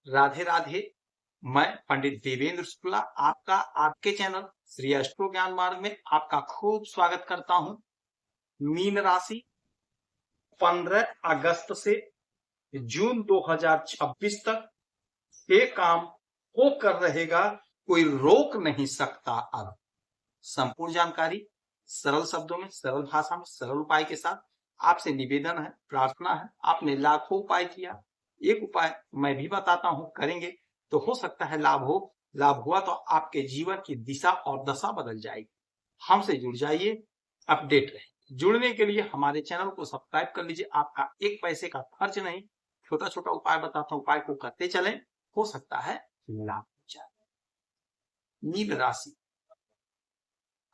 राधे राधे। मैं पंडित देवेंद्र शुक्ला आपका आपके चैनल श्री अष्टो ज्ञान मार्ग में आपका खूब स्वागत करता हूं। मीन राशि 15 अगस्त से जून 2026 तक ये काम होकर रहेगा, कोई रोक नहीं सकता। अब संपूर्ण जानकारी सरल शब्दों में, सरल भाषा में, सरल उपाय के साथ आपसे निवेदन है, प्रार्थना है। आपने लाखों उपाय किया, एक उपाय मैं भी बताता हूं, करेंगे तो हो सकता है लाभ हो। लाभ हुआ तो आपके जीवन की दिशा और दशा बदल जाएगी। हमसे जुड़ जाइए, अपडेट रहे। जुड़ने के लिए हमारे चैनल को सब्सक्राइब कर लीजिए। आपका एक पैसे का खर्च नहीं, छोटा छोटा उपाय बताता हूं, उपाय को करते चलें, हो सकता है लाभ हो जाए। मीन राशि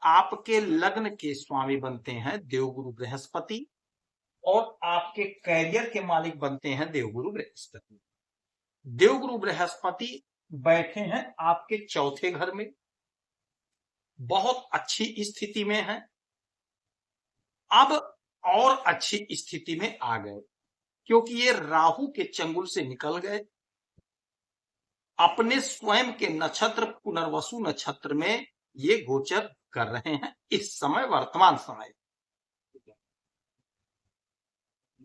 आपके लग्न के स्वामी बनते हैं देवगुरु बृहस्पति, और आपके कैरियर के मालिक बनते हैं देवगुरु बृहस्पति। देवगुरु बृहस्पति बैठे हैं आपके चौथे घर में, बहुत अच्छी स्थिति में है। अब और अच्छी स्थिति में आ गए, क्योंकि ये राहु के चंगुल से निकल गए। अपने स्वयं के नक्षत्र पुनर्वसु नक्षत्र में ये गोचर कर रहे हैं इस समय, वर्तमान समय।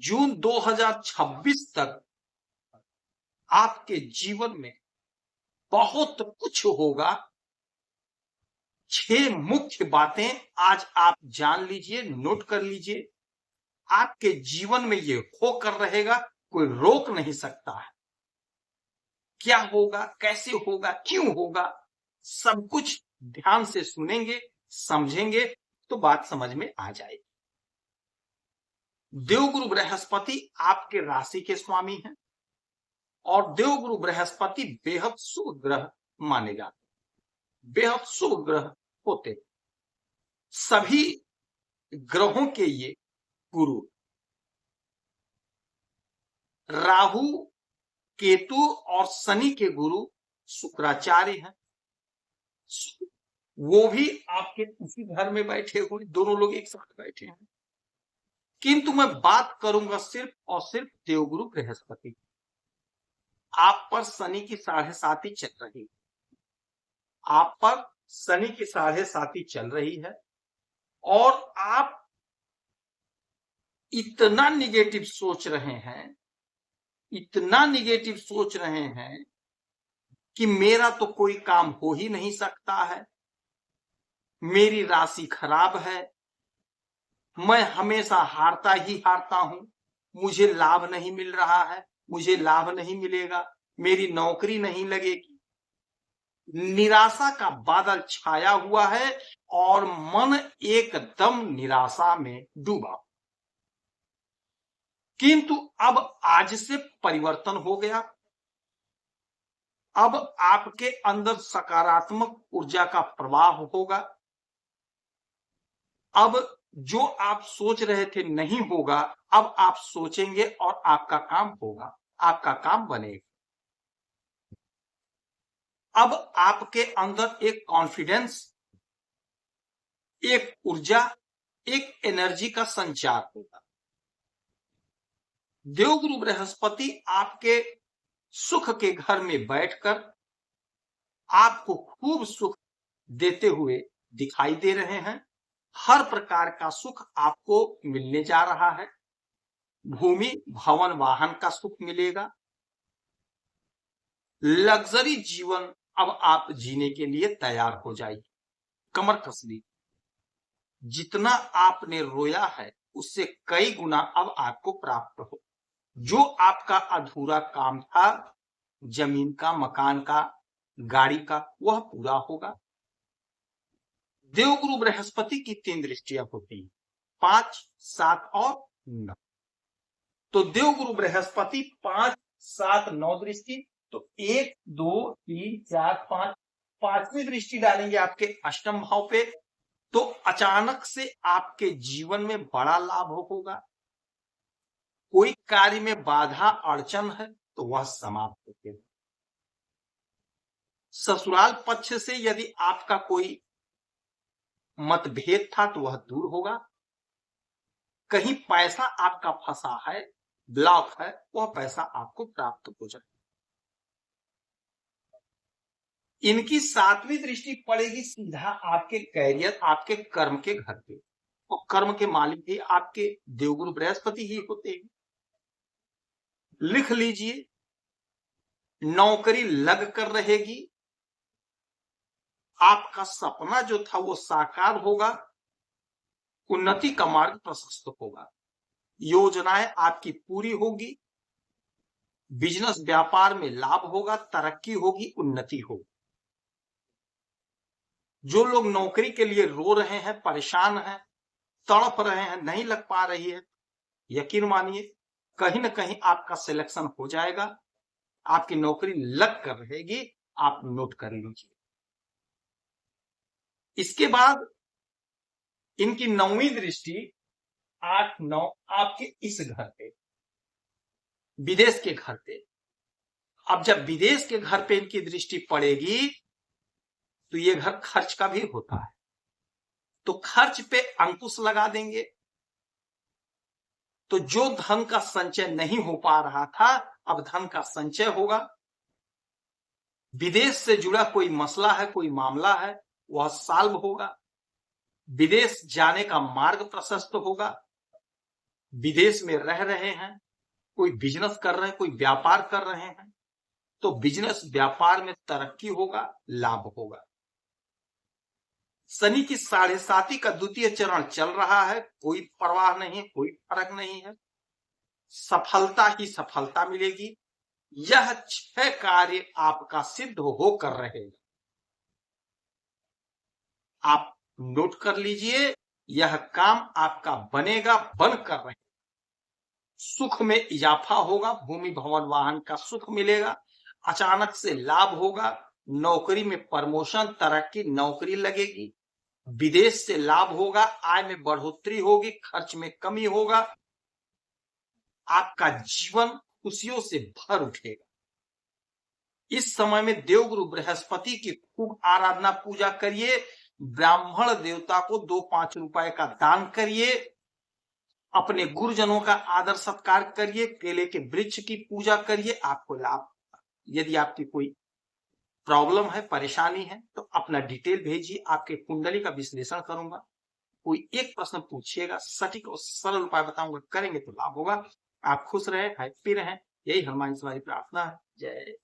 जून 2026 तक आपके जीवन में बहुत कुछ होगा। 6 मुख्य बातें आज आप जान लीजिए, नोट कर लीजिए। आपके जीवन में ये होकर रहेगा, कोई रोक नहीं सकता है। क्या होगा, कैसे होगा, क्यों होगा, सब कुछ ध्यान से सुनेंगे, समझेंगे तो बात समझ में आ जाएगी। देवगुरु बृहस्पति आपके राशि के स्वामी हैं, और देवगुरु बृहस्पति बेहद शुभ ग्रह माने जाते, बेहद शुभ ग्रह होते। सभी ग्रहों के ये गुरु राहु, केतु और शनि के गुरु शुक्राचार्य हैं। वो भी आपके उसी घर में बैठे हुए, दोनों लोग एक साथ बैठे हैं। किंतु मैं बात करूंगा सिर्फ और सिर्फ देवगुरु बृहस्पति। आप पर शनि की 7.5 चल रही, आप पर शनि की 7.5 चल रही है, और आप इतना निगेटिव सोच रहे हैं, इतना निगेटिव सोच रहे हैं कि मेरा तो कोई काम हो ही नहीं सकता है, मेरी राशि खराब है, मैं हमेशा हारता ही हारता हूं, मुझे लाभ नहीं मिल रहा है, मुझे लाभ नहीं मिलेगा, मेरी नौकरी नहीं लगेगी। निराशा का बादल छाया हुआ है और मन एकदम निराशा में डूबा। किंतु अब आज से परिवर्तन हो गया। अब आपके अंदर सकारात्मक ऊर्जा का प्रवाह होगा। अब जो आप सोच रहे थे नहीं होगा, अब आप सोचेंगे और आपका काम होगा, आपका काम बनेगा। अब आपके अंदर एक कॉन्फिडेंस, एक ऊर्जा, एक एनर्जी का संचार होगा। देवगुरु बृहस्पति आपके सुख के घर में बैठकर आपको खूब सुख देते हुए दिखाई दे रहे हैं। हर प्रकार का सुख आपको मिलने जा रहा है। भूमि, भवन, वाहन का सुख मिलेगा। लग्जरी जीवन अब आप जीने के लिए तैयार हो जाइए। कमर कस ली, जितना आपने रोया है उससे कई गुना अब आपको प्राप्त हो। जो आपका अधूरा काम था, जमीन का, मकान का, गाड़ी का, वह पूरा होगा। देवगुरु बृहस्पति की 3 दृष्टियां होती हैं, 5, 7 और 9। तो देवगुरु बृहस्पति 5, 7, 9 दृष्टि, तो 1, 2, 3, 4, 5, 5वीं दृष्टि डालेंगे आपके अष्टम भाव पे, तो अचानक से आपके जीवन में बड़ा लाभ होगा। कोई कार्य में बाधा अड़चन है तो वह समाप्त होगी। ससुराल पक्ष से यदि आपका कोई मतभेद था तो वह दूर होगा। कहीं पैसा आपका फंसा है, ब्लॉक है, वह पैसा आपको प्राप्त हो जाए। इनकी 7वीं दृष्टि पड़ेगी सीधा आपके कैरियर, आपके कर्म के घर पे, और कर्म के मालिक भी आपके देवगुरु बृहस्पति ही होते हैं। लिख लीजिए, नौकरी लग कर रहेगी, आपका सपना जो था वो साकार होगा, उन्नति का मार्ग प्रशस्त होगा, योजनाएं आपकी पूरी होगी, बिजनेस व्यापार में लाभ होगा, तरक्की होगी, उन्नति होगी। जो लोग नौकरी के लिए रो रहे हैं, परेशान हैं, तड़प रहे हैं, नहीं लग पा रही है, यकीन मानिए कहीं ना कहीं आपका सिलेक्शन हो जाएगा, आपकी नौकरी लग कर रहेगी, आप नोट कर लीजिए। इसके बाद इनकी 9वीं दृष्टि 8-9 आपके इस घर पे, विदेश के घर पे। अब जब विदेश के घर पे इनकी दृष्टि पड़ेगी तो ये घर खर्च का भी होता है, तो खर्च पे अंकुश लगा देंगे। तो जो धन का संचय नहीं हो पा रहा था, अब धन का संचय होगा। विदेश से जुड़ा कोई मसला है, कोई मामला है, वह सॉल्व होगा। विदेश जाने का मार्ग प्रशस्त होगा। विदेश में रह रहे हैं, कोई बिजनेस कर रहे हैं, कोई व्यापार कर रहे हैं, तो बिजनेस व्यापार में तरक्की होगा, लाभ होगा। शनि की 7.5 का द्वितीय चरण चल रहा है, कोई परवाह नहीं, कोई फर्क नहीं है, सफलता ही सफलता मिलेगी। यह 6 कार्य आपका सिद्ध होकर रहेगा। आप नोट कर लीजिए, यह काम आपका बनेगा, बनकर रहेगा। सुख में इजाफा होगा, भूमि भवन वाहन का सुख मिलेगा, अचानक से लाभ होगा, नौकरी में प्रमोशन, तरक्की, नौकरी लगेगी, विदेश से लाभ होगा, आय में बढ़ोतरी होगी, खर्च में कमी होगा, आपका जीवन खुशियों से भर उठेगा। इस समय में देवगुरु बृहस्पति की खूब आराधना पूजा करिए, ब्राह्मण देवता को 2-5 रुपए का दान करिए, अपने गुरुजनों का आदर सत्कार करिए, केले के वृक्ष की पूजा करिए, आपको लाभ। यदि आपकी कोई प्रॉब्लम है, परेशानी है, तो अपना डिटेल भेजिए, आपके कुंडली का विश्लेषण करूंगा। कोई एक प्रश्न पूछिएगा, सटीक और सरल उपाय बताऊंगा, करेंगे तो लाभ होगा। आप खुश रहे, हैप्पी रहें, यही हमारी प्रार्थना है। जय